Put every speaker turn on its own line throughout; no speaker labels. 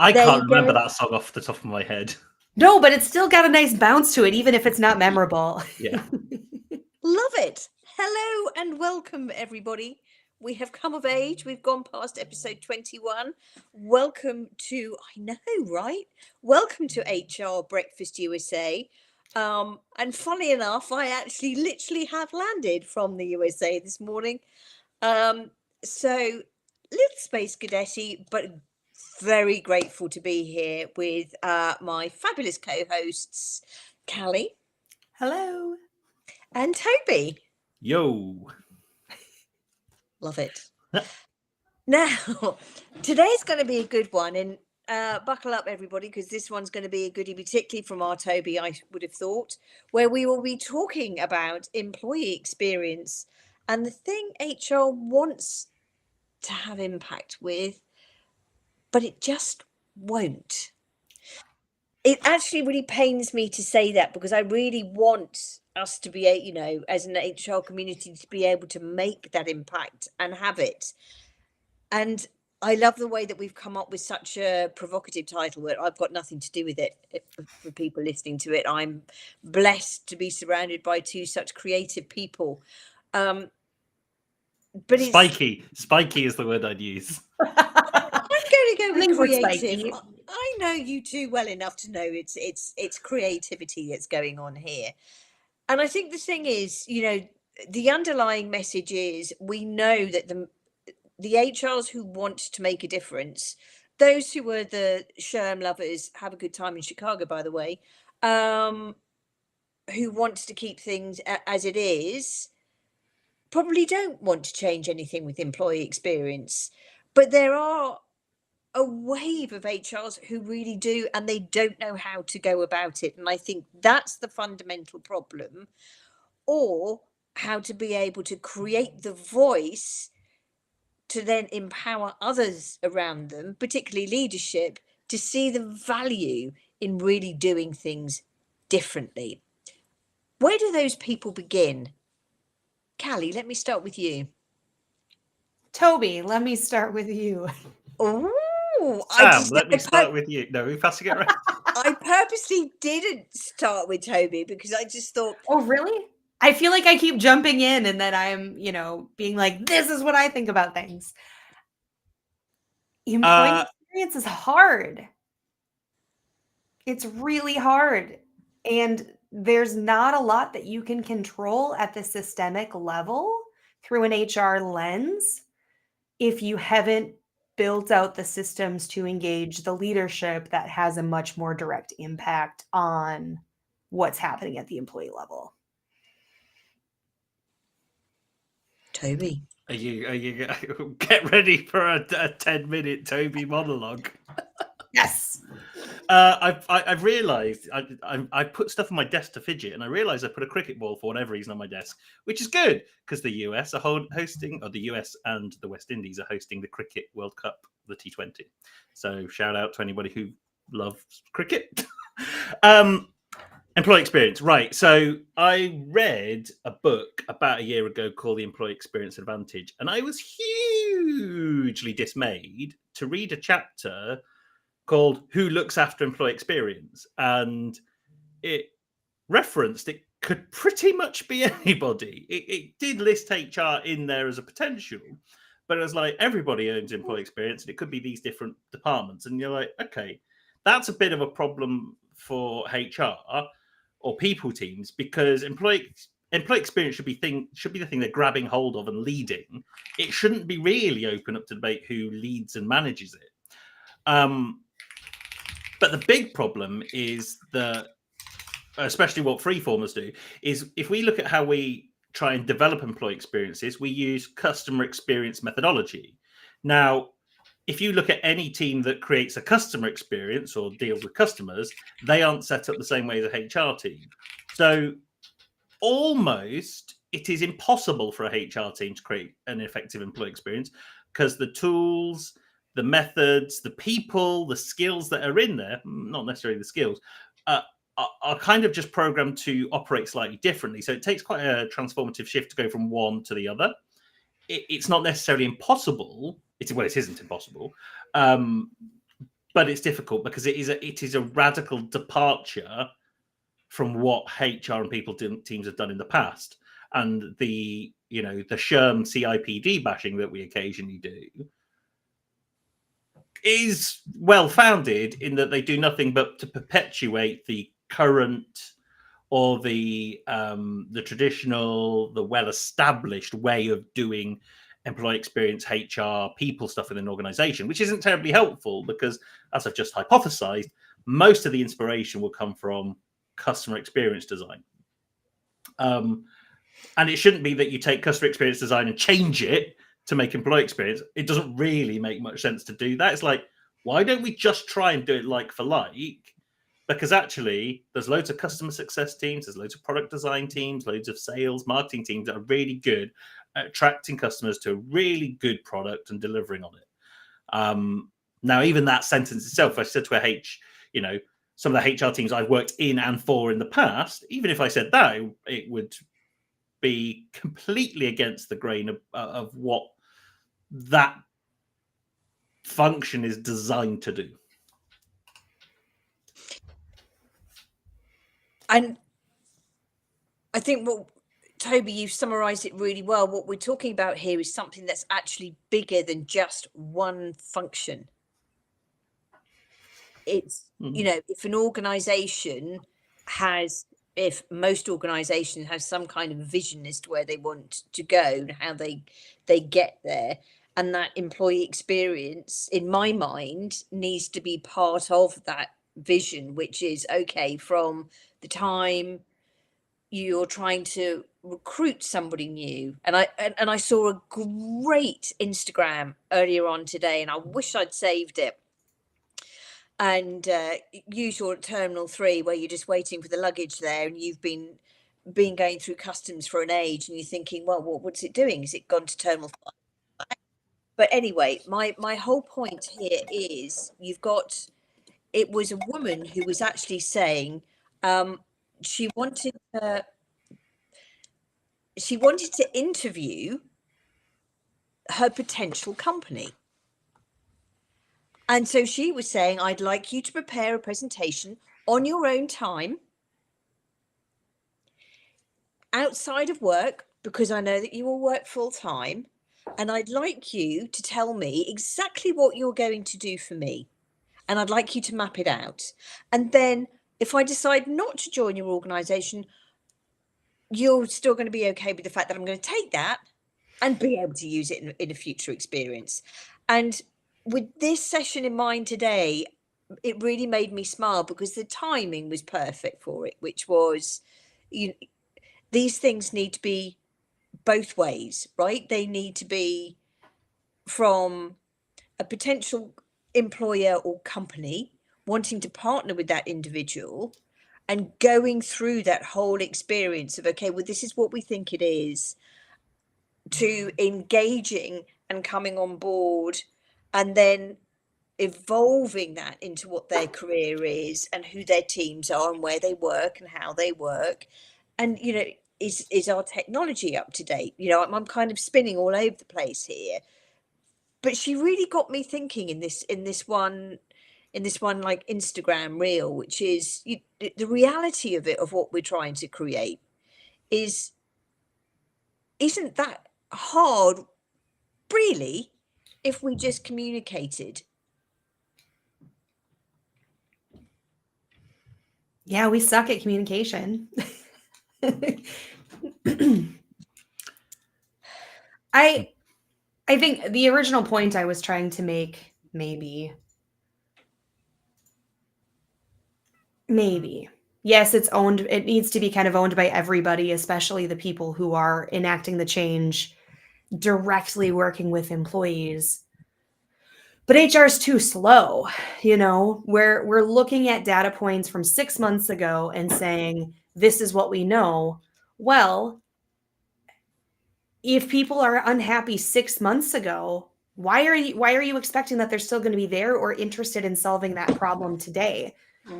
I
There
can't
you
remember
go.
that song off the top of my head.
No, but it's still got a nice bounce to it, even if it's not memorable.
Yeah.
Love it. Hello and welcome, everybody. We have come of age. We've gone past episode 21. Welcome to, I know, right? Welcome to HR Breakfast USA. And funny enough, I actually literally have landed from the USA this morning. So little space cadetty, but very grateful to be here with my fabulous co-hosts, Callie
Hello.
and Toby.
Yo.
Love it. Now, today's going to be a good one, and buckle up, everybody, because this one's going to be a goodie, particularly from our Toby, I would have thought, where we will be talking about employee experience and the thing HR wants to have impact with, but it just won't. It actually really pains me to say that because I really want us to be, as an HR community, to be able to make that impact and have it. And I love the way that we've come up with such a provocative title that I've got nothing to do with it. For people listening to it, I'm blessed to be surrounded by two such creative people. But
Spiky. Spiky is the word I'd use.
I'm going to go with
Things look
creative.
spiky.
I know you two well enough to know it's creativity that's going on here. And I think the thing is, the underlying message is we know that the HRs who want to make a difference, those who were the Sherm lovers, have a good time in Chicago, by the way, who wants to keep things as it is, probably don't want to change anything with employee experience. But there are a wave of HRs who really do, and they don't know how to go about it. And I think that's the fundamental problem, or how to be able to create the voice to then empower others around them, particularly leadership, to see the value in really doing things differently. Where do those people begin? Callie, let me start with you.
Toby, let me start with you.
Oh,
Sam, let me start with you. No, we're passing it around.
I purposely didn't start with Toby because I just thought.
Oh, really? I feel like I keep jumping in and then I'm, being like, this is what I think about things. Employee experience is hard. It's really hard. And there's not a lot that you can control at the systemic level through an HR lens if you haven't built out the systems to engage the leadership that has a much more direct impact on what's happening at the employee level.
Toby,
Are you get ready for a 10-minute Toby monologue?
Yes.
I've realised I put stuff on my desk to fidget, and I realised I put a cricket ball for whatever reason on my desk, which is good because the US are hosting, or the US and the West Indies are hosting the Cricket World Cup, the T20. So shout out to anybody who loves cricket. Employee experience, right? So I read a book about a year ago called The Employee Experience Advantage, and I was hugely dismayed to read a chapter called Who Looks After Employee Experience, and it referenced it could pretty much be anybody. It did list HR in there as a potential, but it was like everybody owns employee experience, and it could be these different departments. And you're like, okay, that's a bit of a problem for HR or people teams, because employee experience should be the thing they're grabbing hold of and leading. It shouldn't be really open up to debate who leads and manages it. But the big problem is that, especially what freeformers do, is if we look at how we try and develop employee experiences, we use customer experience methodology. Now, if you look at any team that creates a customer experience or deals with customers, they aren't set up the same way as a HR team. So almost it is impossible for a HR team to create an effective employee experience, because the tools, the methods, the people, the skills that are in there, not necessarily the skills, are kind of just programmed to operate slightly differently. So it takes quite a transformative shift to go from one to the other. It's not necessarily impossible, it isn't impossible, but it's difficult because it is a radical departure from what HR and people teams have done in the past. And the SHRM CIPD bashing that we occasionally do is well founded in that they do nothing but to perpetuate the current or the traditional, the well-established way of doing employee experience, HR, people stuff in an organization, which isn't terribly helpful because, as I've just hypothesized, most of the inspiration will come from customer experience design. And it shouldn't be that you take customer experience design and change it to make employee experience. It doesn't really make much sense to do that. It's like, why don't we just try and do it like for like? Because actually, there's loads of customer success teams, there's loads of product design teams, loads of sales, marketing teams that are really good at attracting customers to a really good product and delivering on it. Now, even that sentence itself, I said to some of the HR teams I've worked in and for in the past, even if I said that, it would be completely against the grain of what that function is designed to do.
And I think Toby, you've summarized it really well. What we're talking about here is something that's actually bigger than just one function. It's, if an organization if most organizations have some kind of vision as to where they want to go and how they get there, and that employee experience, in my mind, needs to be part of that vision, which is, okay, from the time you're trying to recruit somebody new. And I saw a great Instagram earlier on today, and I wish I'd saved it. And usual at Terminal 3, where you're just waiting for the luggage there, and you've been going through customs for an age, and you're thinking, well, what's it doing? Is it gone to Terminal 5? But anyway, my whole point here is it was a woman who was actually saying she wanted to interview her potential company. And so she was saying, I'd like you to prepare a presentation on your own time, outside of work, because I know that you will work full time. And I'd like you to tell me exactly what you're going to do for me. And I'd like you to map it out. And then if I decide not to join your organization, you're still going to be okay with the fact that I'm going to take that and be able to use it in a future experience. And with this session in mind today, it really made me smile because the timing was perfect for it, which was, these things need to be both ways, right? They need to be from a potential employer or company wanting to partner with that individual and going through that whole experience of, okay, well, this is what we think it is, to engaging and coming on board, and then evolving that into what their career is and who their teams are and where they work and how they work. And, is our technology up to date? I'm kind of spinning all over the place here, but she really got me thinking in this one like Instagram reel, which is the reality of it, of what we're trying to create isn't that hard, really, if we just communicated.
Yeah, we suck at communication. I think the original point I was trying to make, maybe, yes, it's owned. It needs to be kind of owned by everybody, especially the people who are enacting the change, directly working with employees. But HR is too slow. We're looking at data points from 6 months ago and saying, this is what we know. Well, if people are unhappy 6 months ago, why are you expecting that they're still going to be there or interested in solving that problem today?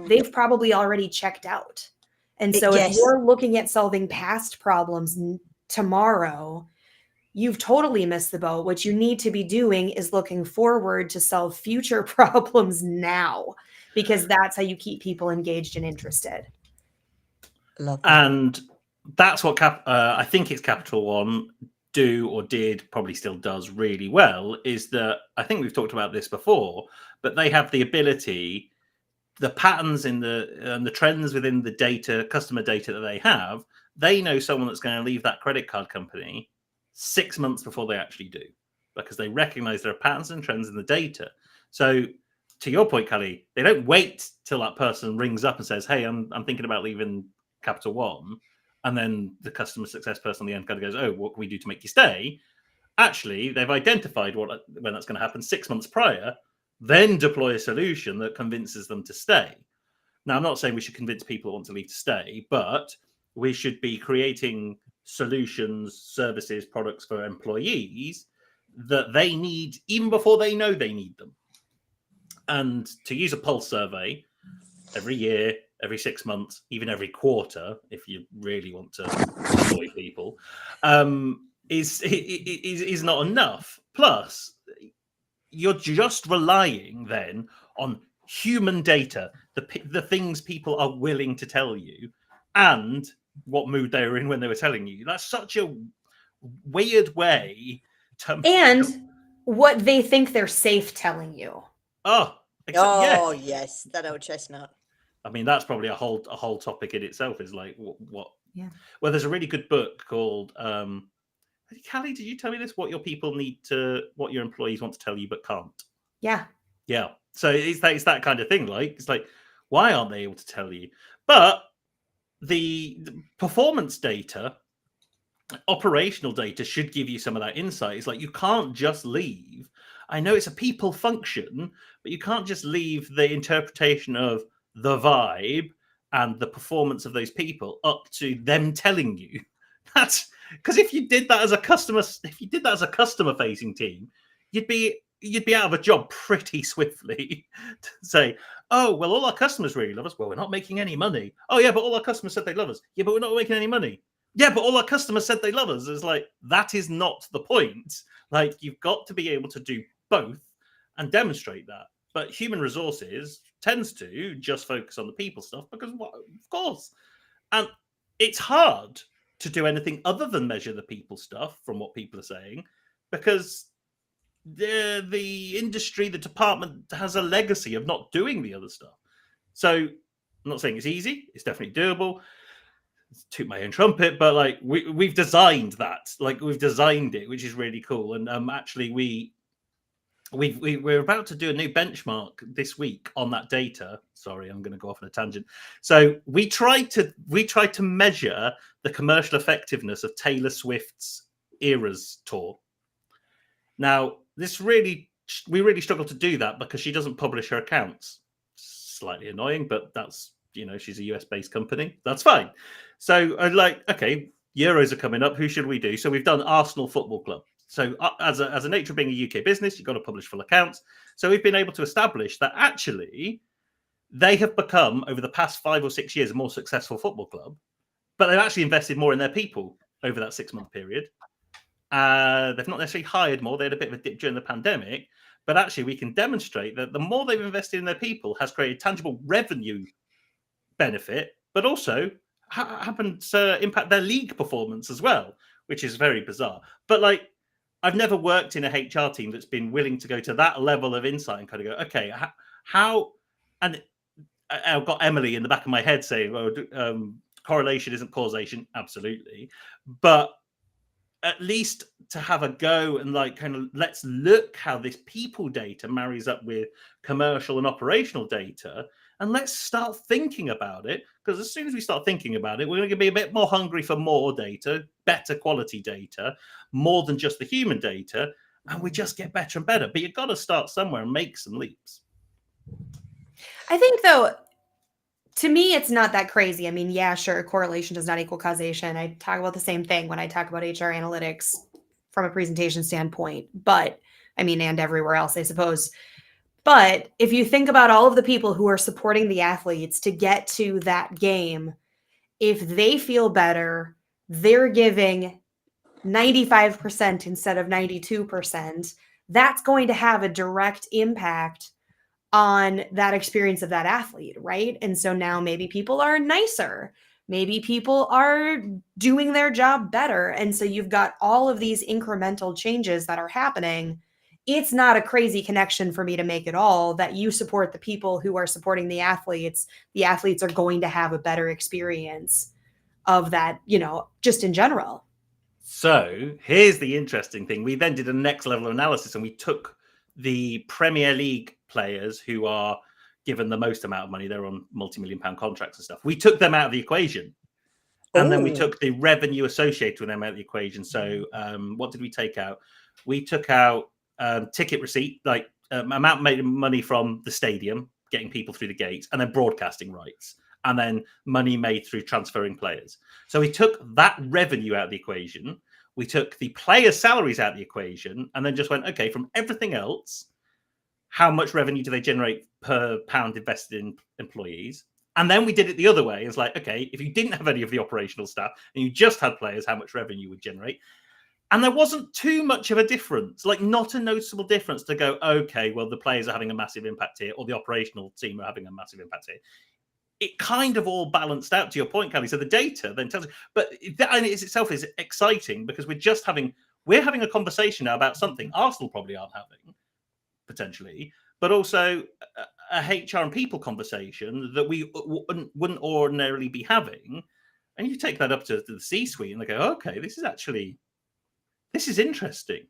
They've probably already checked out. And so if you're looking at solving past problems tomorrow, you've totally missed the boat. What you need to be doing is looking forward to solve future problems now, because that's how you keep people engaged and interested.
Love that.
And that's what I think it's Capital One do or did, probably still does really well, is that I think we've talked about this before, but they have the ability, the patterns in the trends within the data, customer data that they have, they know someone that's going to leave that credit card company 6 months before they actually do, because they recognize there are patterns and trends in the data. So to your point, Callie, they don't wait till that person rings up and says, hey, I'm thinking about leaving Capital One. And then the customer success person on the end kind of goes, oh, what can we do to make you stay? Actually, they've identified when that's going to happen 6 months prior, then deploy a solution that convinces them to stay. Now, I'm not saying we should convince people who want to leave to stay, but we should be creating solutions, services, products for employees that they need even before they know they need them. And to use a pulse survey every year, every 6 months, even every quarter, if you really want to employ people, is not enough. Plus, you're just relying then on human data, the things people are willing to tell you, and what mood they were in when they were telling you. That's such a weird way to...
And what they think they're safe telling you.
Yes, that old chestnut.
I mean, that's probably a whole topic in itself. Is like what?
Yeah.
Well, there's a really good book called. Callie, did you tell me this? What your employees want to tell you but can't.
Yeah.
Yeah. So it's that kind of thing. Like, it's like, why aren't they able to tell you? But the performance data, operational data should give you some of that insight. It's like, you can't just leave. I know it's a people function, but you can't just leave the interpretation of the vibe and the performance of those people up to them telling you. That's because if you did that as a customer facing team, you'd be out of a job pretty swiftly. To say, oh, well, all our customers really love us. Well, we're not making any money. Oh yeah, but all our customers said they love us. Yeah, but we're not making any money. Yeah, but all our customers said they love us. It's like, that is not the point. Like, you've got to be able to do both and demonstrate that. But human resources tends to just focus on the people stuff because, well, of course. And it's hard to do anything other than measure the people stuff from what people are saying, because the industry, the department has a legacy of not doing the other stuff. So I'm not saying it's easy. It's definitely doable. Toot my own trumpet, but like we've designed that. Like, we've designed it, which is really cool. And actually we're about to do a new benchmark this week on that data. Sorry, I'm going to go off on a tangent. So we tried to measure the commercial effectiveness of Taylor Swift's Eras tour. Now, we really struggle to do that because she doesn't publish her accounts. Slightly annoying, but that's, she's a US-based company. That's fine. So I'm like, okay, Euros are coming up. Who should we do? So we've done Arsenal Football Club. So as a nature of being a UK business, you've got to publish full accounts. So we've been able to establish that actually they have become, over the past 5 or 6 years, a more successful football club, but they've actually invested more in their people over that 6-month period. They've not necessarily hired more. They had a bit of a dip during the pandemic, but actually we can demonstrate that the more they've invested in their people has created tangible revenue benefit, but also happened to impact their league performance as well, which is very bizarre. But like, I've never worked in a HR team that's been willing to go to that level of insight and kind of go, okay, how? And I've got Emily in the back of my head saying, well, correlation isn't causation. Absolutely. But at least to have a go and like, kind of, let's look how this people data marries up with commercial and operational data. And let's start thinking about it, because as soon as we start thinking about it, we're going to be a bit more hungry for more data, better quality data, more than just the human data, and we just get better and better. But you've got to start somewhere and make some leaps.
I think, though, to me, it's not that crazy. I mean, yeah, sure, correlation does not equal causation. I talk about the same thing when I talk about HR analytics from a presentation standpoint, but I mean, and everywhere else, I suppose. But if you think about all of the people who are supporting the athletes to get to that game, if they feel better, they're giving 95% instead of 92%, that's going to have a direct impact on that experience of that athlete, right? And so now maybe people are nicer. Maybe people are doing their job better. And so you've got all of these incremental changes that are happening. It's not a crazy connection for me to make at all that you support the people who are supporting the athletes. The athletes are going to have a better experience of that, you know, just in general.
So here's the interesting thing. We then did a next level of analysis and we took the Premier League players who are given the most amount of money. They're on multi-million pound contracts and stuff. We took them out of the equation. And then we took the revenue associated with them out of the equation. So what did we take out? We took out ticket receipt, like amount made money from the stadium, getting people through the gates, and then broadcasting rights, and then money made through transferring players. So we took that revenue out of the equation. We took the players' salaries out of the equation, and then just went, okay, from everything else, how much revenue do they generate per pound invested in employees? And then we did it the other way. It's like, okay, if you didn't have any of the operational staff and you just had players, how much revenue would generate? And there wasn't too much of a difference, like not a noticeable difference to go, okay, well, the players are having a massive impact here, or the operational team are having a massive impact here. It kind of all balanced out, to your point, Callie. So the data then tells you, but that in itself is exciting because we're having a conversation now about something Arsenal probably aren't having, potentially, but also a HR and people conversation that we wouldn't ordinarily be having. And you take that up to the C-suite and they go, okay, this is interesting.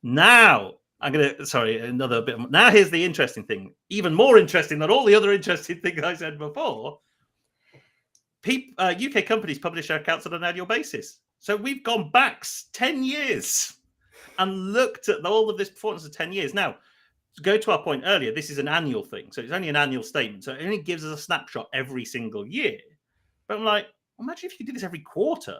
Now, another bit. Now, here's the interesting thing. Even more interesting than all the other interesting things I said before. UK companies publish their accounts on an annual basis. So we've gone back 10 years and looked at all of this performance of 10 years. Now, to go to our point earlier, this is an annual thing. So it's only an annual statement. So it only gives us a snapshot every single year. But I'm like, imagine if you did this every quarter.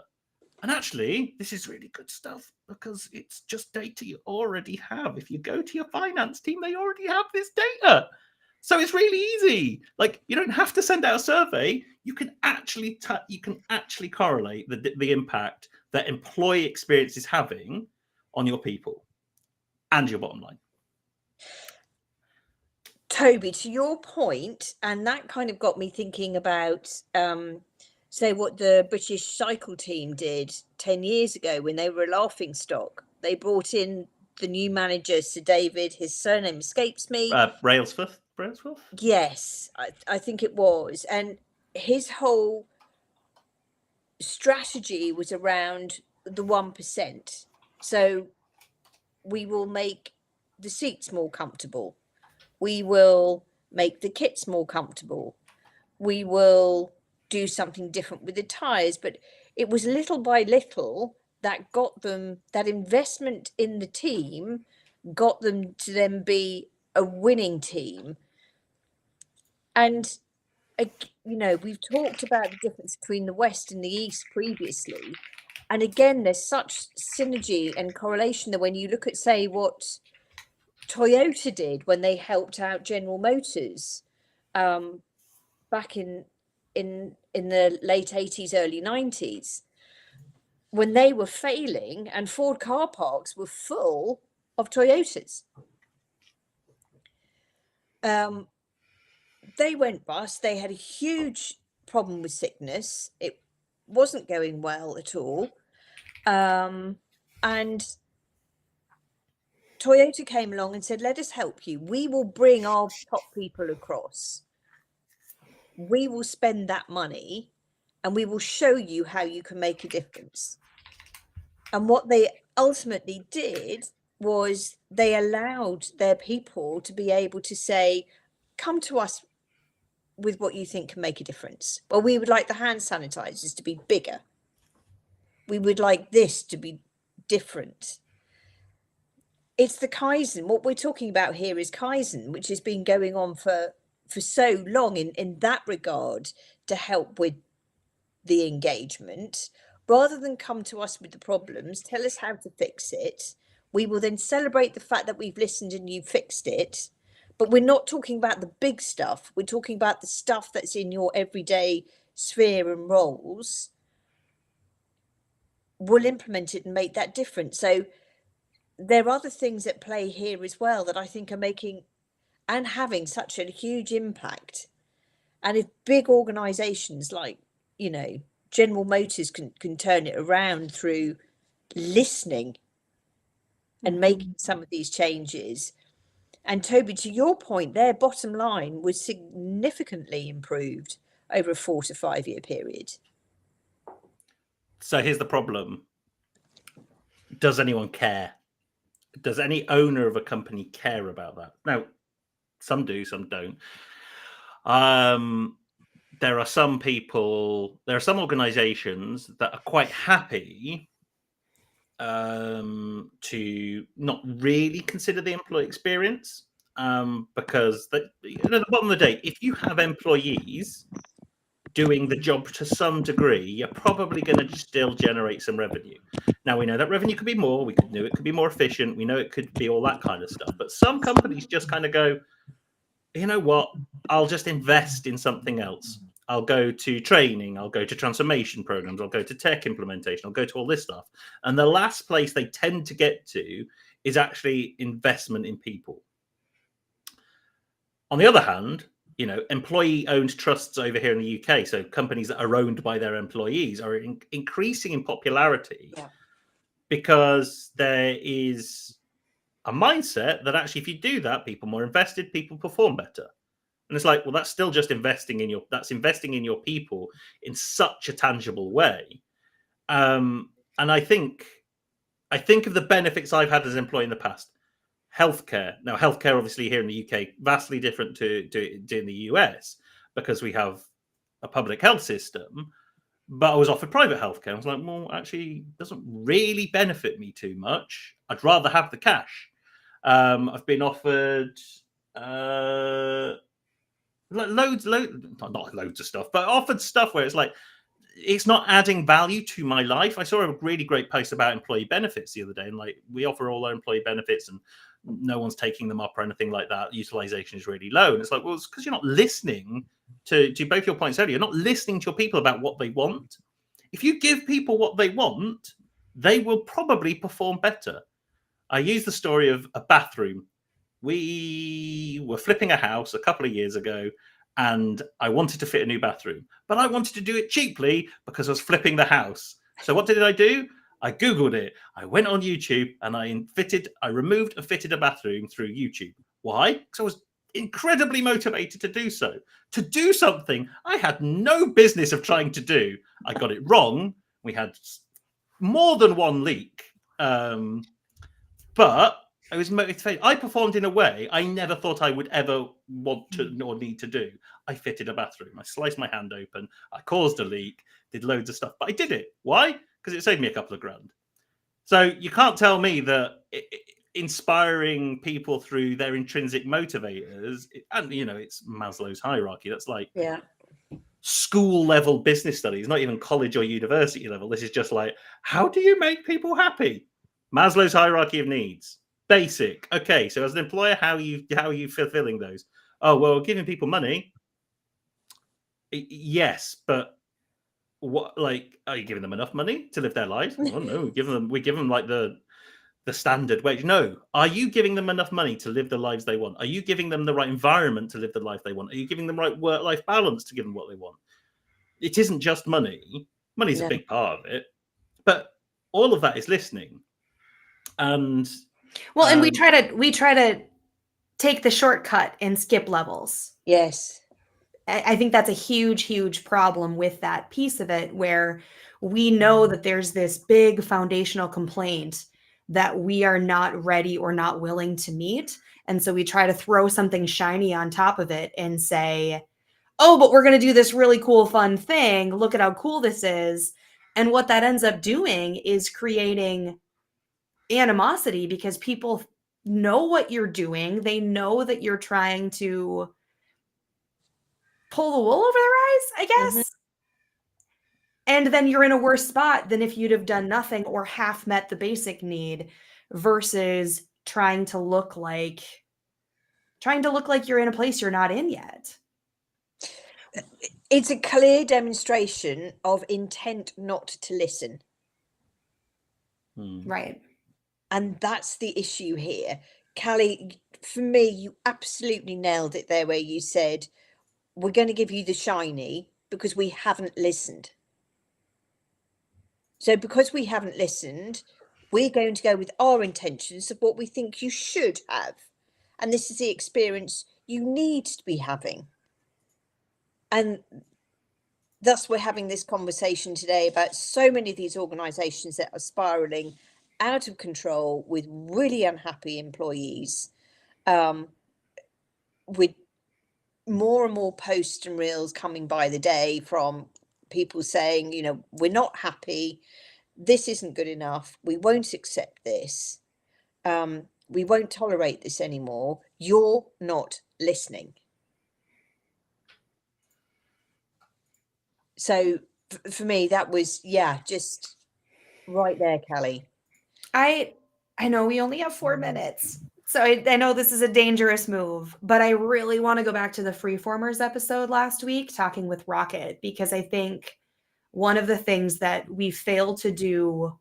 And actually, this is really good stuff because it's just data you already have. If you go to your finance team, they already have this data. So it's really easy. Like, you don't have to send out a survey. You can actually correlate the impact that employee experience is having on your people and your bottom line.
Toby, to your point, and that kind of got me thinking about say what the British cycle team did 10 years ago when they were a laughing stock. They brought in the new manager, Sir David, his surname escapes me.
Brailsford?
Yes, I think it was. And his whole strategy was around the 1%. So we will make the seats more comfortable. We will make the kits more comfortable. We will do something different with the tires. But it was little by little that got them, that investment in the team got them to then be a winning team. And, you know, we've talked about the difference between the West and the East previously. And again, there's such synergy and correlation that when you look at, say, what Toyota did when they helped out General Motors back in the late 80s, early 90s, when they were failing and Ford car parks were full of Toyotas. They went bust. They had a huge problem with sickness. It wasn't going well at all. And Toyota came along and said, let us help you. We will bring our top people across. We will spend that money and we will show you how you can make a difference. And what they ultimately did was they allowed their people to be able to say, come to us with what you think can make a difference. Well, we would like the hand sanitizers to be bigger. We would like this to be different. It's the Kaizen. What we're talking about here is Kaizen, which has been going on for so long in that regard to help with the engagement. Rather than come to us with the problems, tell us how to fix it. We will then celebrate the fact that we've listened and you fixed it. But we're not talking about the big stuff. We're talking about the stuff that's in your everyday sphere and roles. will implement it and make that difference. So there are other things at play here as well that I think are making and having such a huge impact. And if big organizations like, General Motors can turn it around through listening and making some of these changes. And Toby, to your point, their bottom line was significantly improved over a 4 to 5 year period.
So here's the problem. Does anyone care? Does any owner of a company care about that? Now, some do, some don't. There are some organizations that are quite happy to not really consider the employee experience, because at the bottom of the day, if you have employees doing the job to some degree, you're probably going to still generate some revenue. Now, we know that revenue could be more. We know it could be more efficient. We know it could be all that kind of stuff. But some companies just kind of go, you know what? I'll just invest in something else. I'll go to training. I'll go to transformation programs. I'll go to tech implementation. I'll go to all this stuff. And the last place they tend to get to is actually investment in people. On the other hand, employee-owned trusts over here in the UK, so companies that are owned by their employees, are increasing in popularity because there is a mindset that actually, if you do that, people are more invested, people perform better. And it's like, well, that's still just investing in your people in such a tangible way. And I think of the benefits I've had as an employee in the past. Healthcare. Now, healthcare, obviously, here in the UK, vastly different to in the US, because we have a public health system. But I was offered private healthcare. I was like, well, actually, it doesn't really benefit me too much. I'd rather have the cash. I've been offered not loads of stuff, but offered stuff where it's like, it's not adding value to my life. I saw a really great post about employee benefits the other day, and like, we offer all our employee benefits and no one's taking them up or anything like that. Utilization is really low. And it's like, well, it's because you're not listening to both your points earlier. You're not listening to your people about what they want. If you give people what they want, they will probably perform better. I use the story of a bathroom. We were flipping a house a couple of years ago, and I wanted to fit a new bathroom, but I wanted to do it cheaply because I was flipping the house. So what did I do? I Googled it. I went on YouTube and I removed and fitted a bathroom through YouTube. Why? Because I was incredibly motivated to do so. To do something I had no business of trying to do. I got it wrong. We had more than one leak. But I was motivated. I performed in a way I never thought I would ever want to or need to do. I fitted a bathroom. I sliced my hand open. I caused a leak, did loads of stuff, but I did it. Why? Because it saved me a couple of grand. So you can't tell me that inspiring people through their intrinsic motivators, and it's Maslow's hierarchy. That's like school level business studies, not even college or university level. This is just like, how do you make people happy? Maslow's hierarchy of needs. Basic. Okay, so as an employer, how are you fulfilling those? Oh, well, giving people money. Yes, but what, like, are you giving them enough money to live their lives? Well, no, we give them like the standard wage. No. Are you giving them enough money to live the lives they want? Are you giving them the right environment to live the life they want? Are you giving them the right work-life balance to give them what they want? It isn't just money. Money's a big part of it, but all of that is listening. And
we try to take the shortcut and skip levels.
Yes.
I think that's a huge problem with that piece of it, where we know that there's this big foundational complaint that we are not ready or not willing to meet. And so we try to throw something shiny on top of it and say, oh, but we're going to do this really cool, fun thing. Look at how cool this is. And what that ends up doing is creating animosity, because people know what you're doing. They know that you're trying to pull the wool over their eyes, I guess. Mm-hmm. And then you're in a worse spot than if you'd have done nothing or half met the basic need, versus trying to look like you're in a place you're not in yet.
It's a clear demonstration of intent not to listen.
Right.
And that's the issue here. Callie, for me, you absolutely nailed it there where you said, we're going to give you the shiny because we haven't listened. So because we haven't listened, we're going to go with our intentions of what we think you should have. And this is the experience you need to be having. And thus we're having this conversation today about so many of these organizations that are spiraling out of control with really unhappy employees, with more and more posts and reels coming by the day from people saying, you know, we're not happy, this isn't good enough, we won't accept this, we won't tolerate this anymore, you're not listening. So for me, that was, just right there, Callie.
I know we only have 4 minutes, so I know this is a dangerous move, but I really want to go back to the Freeformers episode last week talking with Rocket, because I think one of the things that we fail to do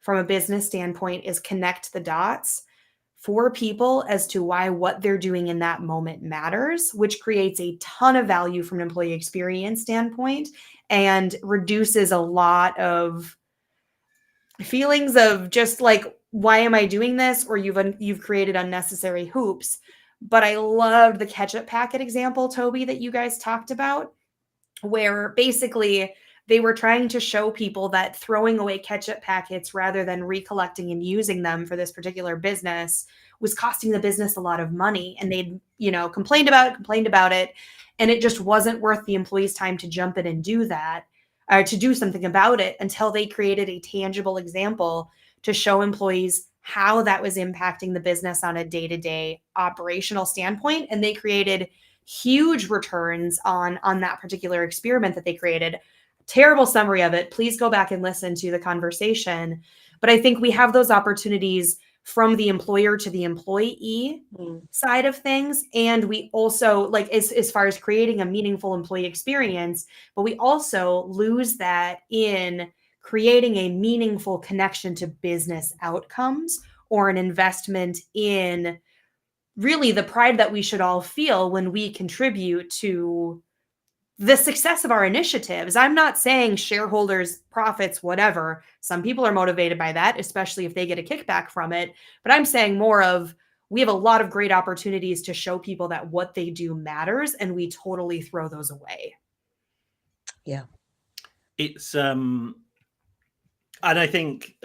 from a business standpoint is connect the dots for people as to why what they're doing in that moment matters, which creates a ton of value from an employee experience standpoint and reduces a lot of feelings of just like, why am I doing this? Or you've created unnecessary hoops. But I loved the ketchup packet example, Toby, that you guys talked about, where basically they were trying to show people that throwing away ketchup packets rather than recollecting and using them for this particular business was costing the business a lot of money. And they'd, complained about it. And it just wasn't worth the employees' time to jump in and do that, or to do something about it, until they created a tangible example to show employees how that was impacting the business on a day-to-day operational standpoint. And they created huge returns on that particular experiment that they created. Terrible summary of it. Please go back and listen to the conversation. But I think we have those opportunities from the employer to the employee side of things. And we also, like, as far as creating a meaningful employee experience, but we also lose that in creating a meaningful connection to business outcomes, or an investment in really the pride that we should all feel when we contribute to the success of our initiatives. I'm not saying shareholders, profits, whatever. Some people are motivated by that, especially if they get a kickback from it. But I'm saying more of, we have a lot of great opportunities to show people that what they do matters, and we totally throw those away.
Yeah.
It's, and I think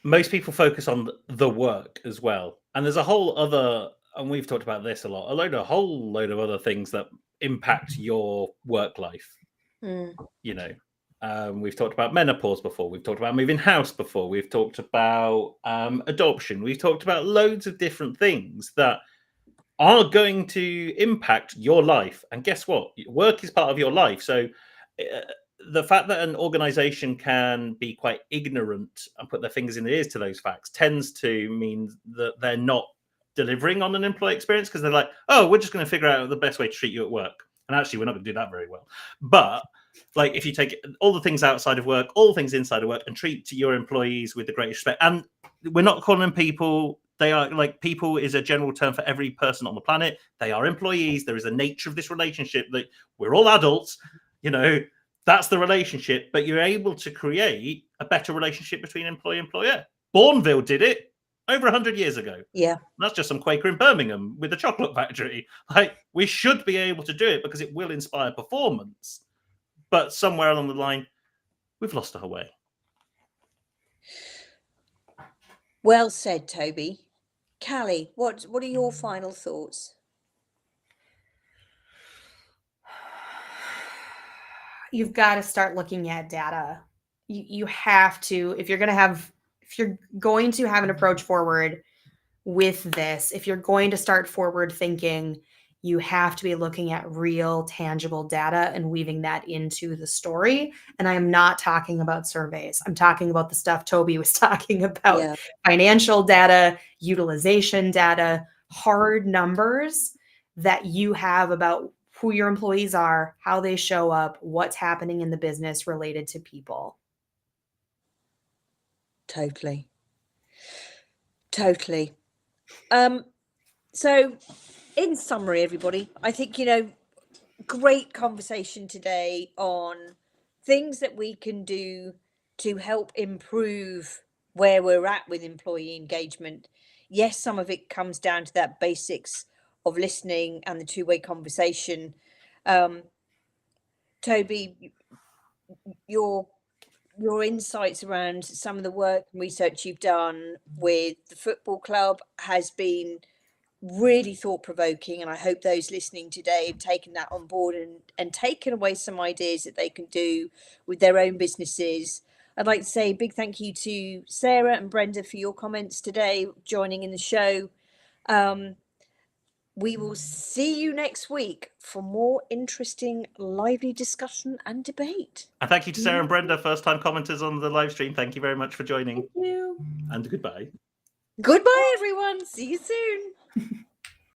most people focus on the work as well. And there's a whole other, and we've talked about this a lot, a whole load of other things that impact your work life. We've talked about menopause before. We've talked about moving house before. We've talked about adoption. We've talked about loads of different things that are going to impact your life. And guess what? Work is part of your life. So the fact that an organization can be quite ignorant and put their fingers in the ears to those facts tends to mean that they're not delivering on an employee experience, because they're like, oh, we're just going to figure out the best way to treat you at work. And actually, we're not going to do that very well. But like, if you take all the things outside of work, all the things inside of work, and treat your employees with the greatest respect, and we're not calling them people. They are, like, people is a general term for every person on the planet. They are employees. There is a nature of this relationship that we're all adults, that's the relationship, but you're able to create a better relationship between employee and employer. Bourneville did it over 100 years ago.
Yeah.
That's just some Quaker in Birmingham with the chocolate factory. Like, we should be able to do it because it will inspire performance. But somewhere along the line, we've lost our way.
Well said, Toby. Callie, what are your final thoughts?
You've got to start looking at data. You have to, if you're going to have an approach forward with this, if you're going to start forward thinking, you have to be looking at real, tangible data and weaving that into the story. And I am not talking about surveys. I'm talking about the stuff Toby was talking about, financial data, utilization data, hard numbers that you have about who your employees are, how they show up, what's happening in the business related to people.
Totally. So in summary, everybody, I think, great conversation today on things that we can do to help improve where we're at with employee engagement. Yes, some of it comes down to that basics of listening and the two-way conversation. Toby, your insights around some of the work and research you've done with the football club has been really thought-provoking, and I hope those listening today have taken that on board and taken away some ideas that they can do with their own businesses. I'd like to say a big thank you to Sarah and Brenda for your comments today, joining in the show. We will see you next week for more interesting, lively discussion and debate.
And thank you to Sarah and Brenda, first-time commenters on the live stream. Thank you very much for joining.
Thank you.
And goodbye.
Goodbye, everyone. See you soon.